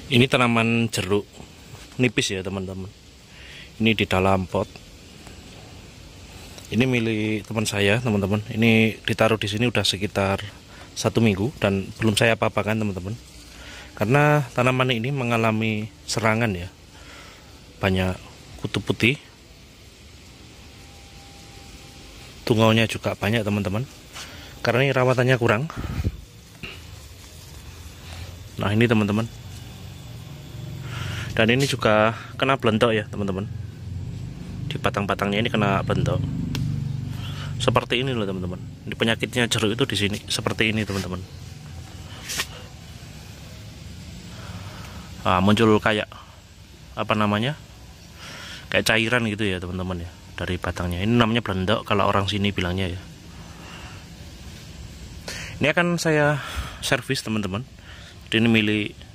Ini tanaman jeruk nipis ya teman-teman. Ini di dalam pot. Ini milik teman saya teman-teman. Ini ditaruh di sini udah sekitar 1 minggu dan belum saya apa-apakan teman-teman. Karena tanaman ini mengalami serangan ya. Banyak kutu putih. Tungaunya juga banyak teman-teman. Karena ini rawatannya kurang. Nah ini teman-teman. Dan ini juga kena belentok ya teman-teman. Di batang-batangnya ini kena bentok. Seperti ini loh teman-teman. Ini penyakitnya jeruk itu di sini seperti ini teman-teman. Nah, muncul kayak apa namanya? Kayak cairan gitu ya teman-teman ya dari batangnya. Ini namanya belentok kalau orang sini bilangnya ya. Ini akan saya servis teman-teman. Ini milik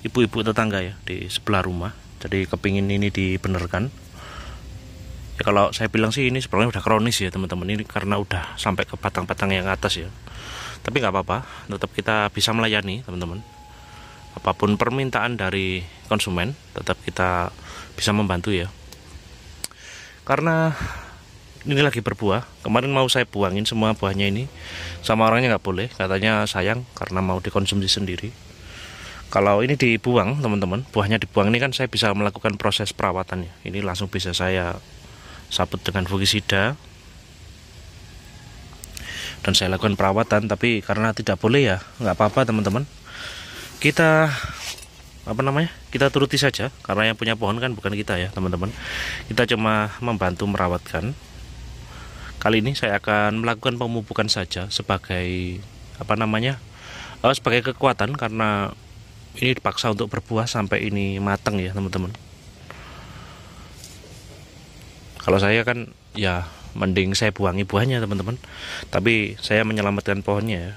ibu-ibu tetangga ya di sebelah rumah. Jadi kepingin ini dibenerkan ya. Kalau saya bilang sih ini sebenarnya udah kronis ya teman-teman. Ini karena udah sampai ke batang-batang yang atas ya. Tapi nggak apa-apa, tetap kita bisa melayani teman-teman. Apapun permintaan dari konsumen tetap kita bisa membantu ya. Karena ini lagi berbuah. Kemarin mau saya buangin semua buahnya ini, sama orangnya nggak boleh, katanya sayang karena mau dikonsumsi sendiri. Kalau ini dibuang teman-teman, buahnya dibuang ini kan saya bisa melakukan proses perawatannya. Ini langsung bisa saya sabut dengan fungisida dan saya lakukan perawatan. Tapi karena tidak boleh ya nggak apa-apa teman-teman. Kita kita turuti saja karena yang punya pohon kan bukan kita ya teman-teman. Kita cuma membantu merawatkan. Kali ini saya akan melakukan pemupukan saja sebagai sebagai kekuatan karena ini dipaksa untuk berbuah sampai ini matang ya teman-teman. Kalau saya kan ya mending saya buangi buahnya teman-teman, tapi saya menyelamatkan pohonnya ya.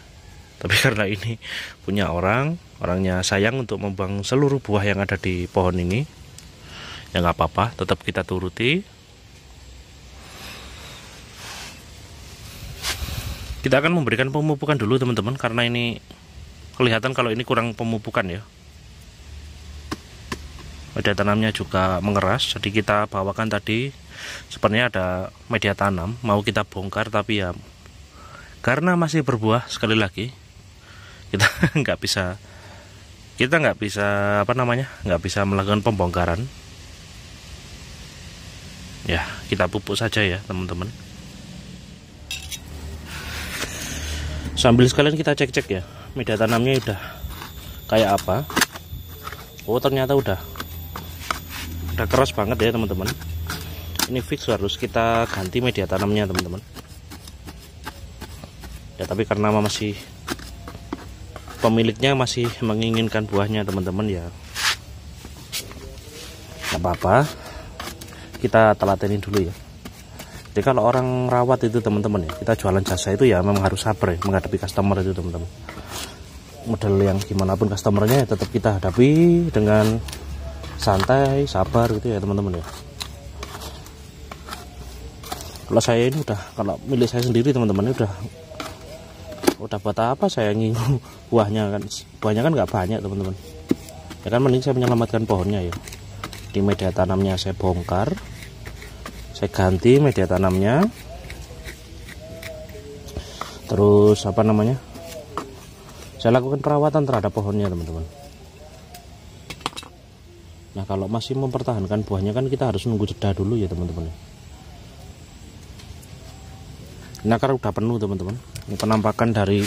Tapi karena ini punya orangnya sayang untuk membuang seluruh buah yang ada di pohon ini, ya nggak apa-apa, tetap kita turuti. Kita akan memberikan pemupukan dulu teman-teman, karena ini kelihatan kalau ini kurang pemupukan ya. Media tanamnya juga mengeras, jadi kita bawakan tadi sebenarnya ada media tanam mau kita bongkar, tapi ya karena masih berbuah, sekali lagi kita nggak bisa melakukan pembongkaran ya. Kita pupuk saja ya teman-teman. Sambil sekalian kita cek-cek ya media tanamnya udah kayak apa. Oh ternyata udah keras banget ya teman-teman. Ini fix harus kita ganti media tanamnya teman-teman ya. Tapi karena masih pemiliknya masih menginginkan buahnya teman-teman ya nggak apa-apa, kita telatenin dulu ya. Jadi kalau orang rawat itu teman-teman ya, kita jualan jasa itu ya memang harus sabar ya menghadapi customer itu teman-teman. Model yang gimana pun customernya ya tetap kita hadapi dengan santai, sabar gitu ya teman-teman ya. Kalau saya ini kalau milik saya sendiri teman-teman, udah buat apa saya ngingu buahnya kan nggak banyak teman-teman ya kan, mending saya menyelamatkan pohonnya ya. Di media tanamnya saya bongkar, saya ganti media tanamnya, terus saya lakukan perawatan terhadap pohonnya teman-teman. Nah kalau masih mempertahankan buahnya kan kita harus nunggu jeda dulu ya teman-teman. Ini akar udah penuh teman-teman. Ini penampakan dari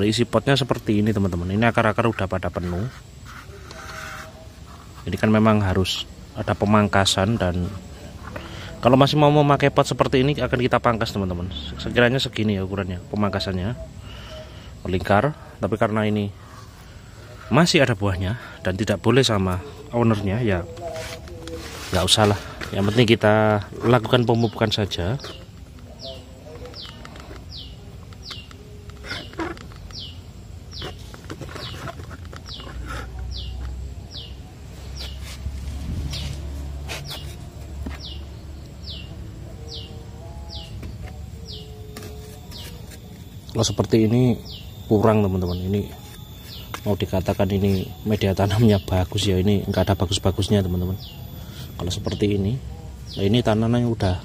isi potnya seperti ini teman-teman. Ini akar-akar udah pada penuh. Jadi kan memang harus ada pemangkasan, dan kalau masih mau memakai pot seperti ini akan kita pangkas teman-teman. Sekiranya segini ya ukurannya, pemangkasannya melingkar. Tapi karena ini masih ada buahnya dan tidak boleh sama ownernya ya nggak usah lah. Yang penting kita lakukan pemupukan saja. Kalau seperti ini kurang teman-teman, ini mau dikatakan ini media tanamnya bagus ya, ini enggak ada bagus-bagusnya teman-teman. Kalau seperti ini, nah ini tanamannya udah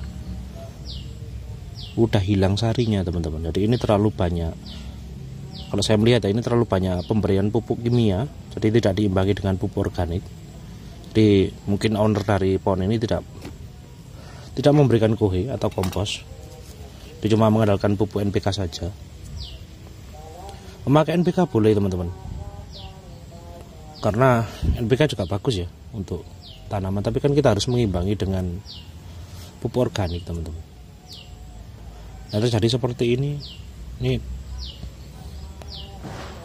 hilang sarinya teman-teman. Jadi ini terlalu banyak, kalau saya melihat ya, ini terlalu banyak pemberian pupuk kimia, jadi tidak diimbangi dengan pupuk organik. Jadi mungkin owner dari pohon ini tidak memberikan kohe atau kompos, dia cuma mengandalkan pupuk NPK saja. Memakai NPK boleh teman-teman, karena NPK juga bagus ya untuk tanaman, tapi kan kita harus mengimbangi dengan pupuk organik teman-teman. Nah, terjadi seperti ini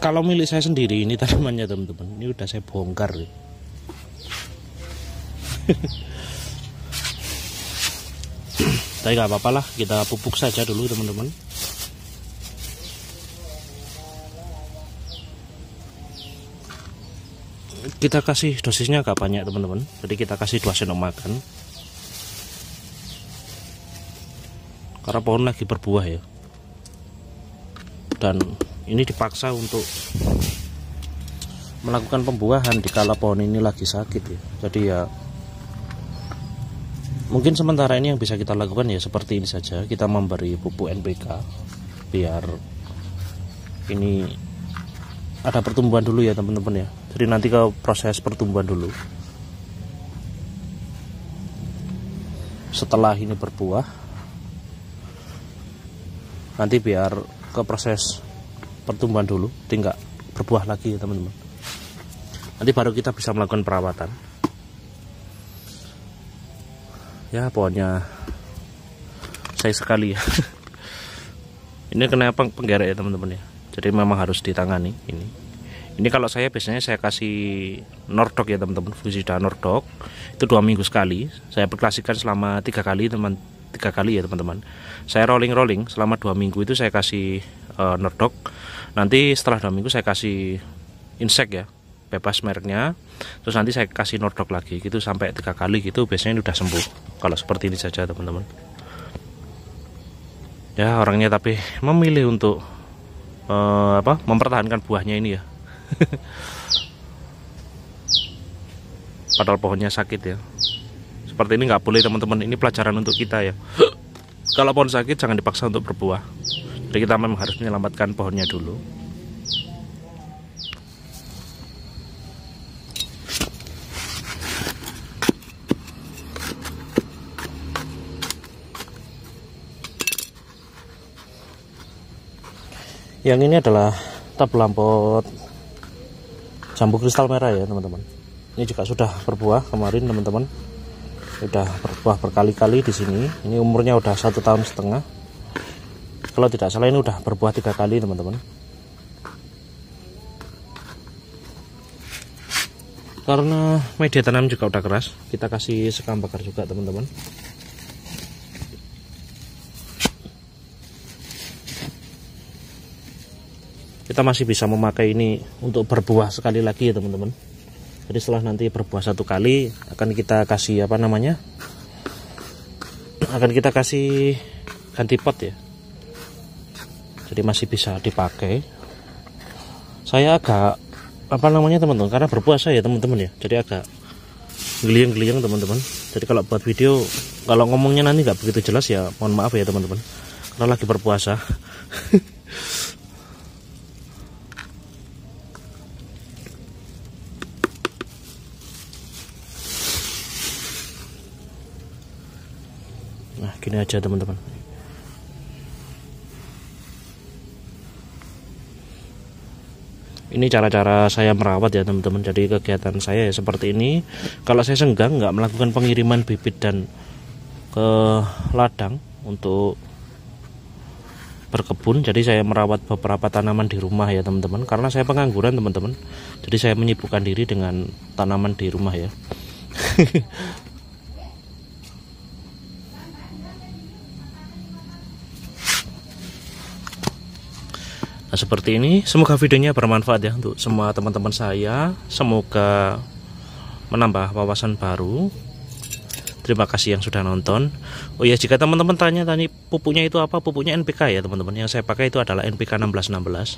kalau milik saya sendiri ini tanamannya teman-teman, ini udah saya bongkar nih. Tapi nggak apa-apa lah, kita pupuk saja dulu teman-teman. Kita kasih dosisnya agak banyak teman-teman, jadi kita kasih 2 sendok makan, karena pohon lagi berbuah ya, dan ini dipaksa untuk melakukan pembuahan dikala pohon ini lagi sakit ya. Jadi ya mungkin sementara ini yang bisa kita lakukan ya seperti ini saja, kita memberi pupuk NPK biar ini ada pertumbuhan dulu ya teman-teman ya. Jadi nanti ke proses pertumbuhan dulu, setelah ini berbuah nanti biar ke proses pertumbuhan dulu, tinggal berbuah lagi ya teman-teman. Nanti baru kita bisa melakukan perawatan ya. Pohonnya sayang sekali ya. Ini kena penggerek ya teman-teman ya, jadi memang harus ditangani. Ini kalau saya biasanya saya kasih Nordok ya teman-teman, fungisida Nordok itu 2 minggu sekali. Saya aplikasikan selama 3 kali ya teman-teman. Saya rolling selama 2 minggu itu saya kasih Nordok. Nanti setelah 2 minggu saya kasih insek ya, bebas mereknya. Terus nanti saya kasih Nordok lagi gitu sampai 3 kali gitu, biasanya udah sembuh. Kalau seperti ini saja teman-teman. Ya orangnya tapi memilih untuk mempertahankan buahnya ini ya. Padahal pohonnya sakit ya. Seperti ini nggak boleh teman-teman, ini pelajaran untuk kita ya. Kalau pohon sakit jangan dipaksa untuk berbuah. Jadi kita memang harus menyelamatkan pohonnya dulu. Yang ini adalah tabel lampot jambu kristal merah ya teman-teman. Ini juga sudah berbuah kemarin teman-teman, sudah berbuah berkali-kali di sini. Ini umurnya udah 1,5 tahun. Kalau tidak salah ini udah berbuah 3 kali teman-teman. Karena media tanam juga udah keras, kita kasih sekam bakar juga teman-teman. Kita masih bisa memakai ini untuk berbuah sekali lagi ya teman-teman. Jadi setelah nanti berbuah 1 kali akan kita kasih akan kita kasih ganti pot ya. Jadi masih bisa dipakai. Saya agak teman-teman, karena berpuasa ya teman-teman ya, jadi agak geliang-geliang teman-teman. Jadi kalau buat video, kalau ngomongnya nanti nggak begitu jelas ya mohon maaf ya teman-teman, karena lagi berpuasa. Nah gini aja teman-teman. Ini cara-cara saya merawat ya teman-teman. Jadi kegiatan saya ya seperti ini. Kalau saya senggang nggak melakukan pengiriman bibit dan ke ladang untuk berkebun, jadi saya merawat beberapa tanaman di rumah ya teman-teman. Karena saya pengangguran teman-teman, jadi saya menyibukkan diri dengan tanaman di rumah ya. Nah seperti ini, semoga videonya bermanfaat ya untuk semua teman-teman saya. Semoga menambah wawasan baru. Terima kasih yang sudah nonton. Oh ya, jika teman-teman tanya tadi pupuknya itu apa, pupuknya NPK ya teman-teman. Yang saya pakai itu adalah NPK 1616.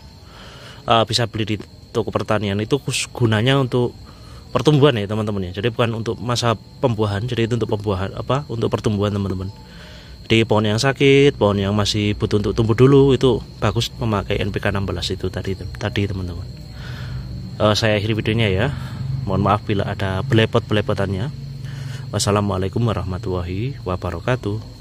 Bisa beli di toko pertanian itu gunanya untuk pertumbuhan ya teman-teman ya. Jadi bukan untuk masa pembuahan, jadi itu untuk pembuahan untuk pertumbuhan teman-teman. Di pohon yang sakit, pohon yang masih butuh untuk tumbuh dulu, itu bagus memakai NPK 16 itu tadi teman-teman. Saya akhiri videonya ya. Mohon maaf bila ada belepot-belepotannya. Wassalamualaikum warahmatullahi wabarakatuh.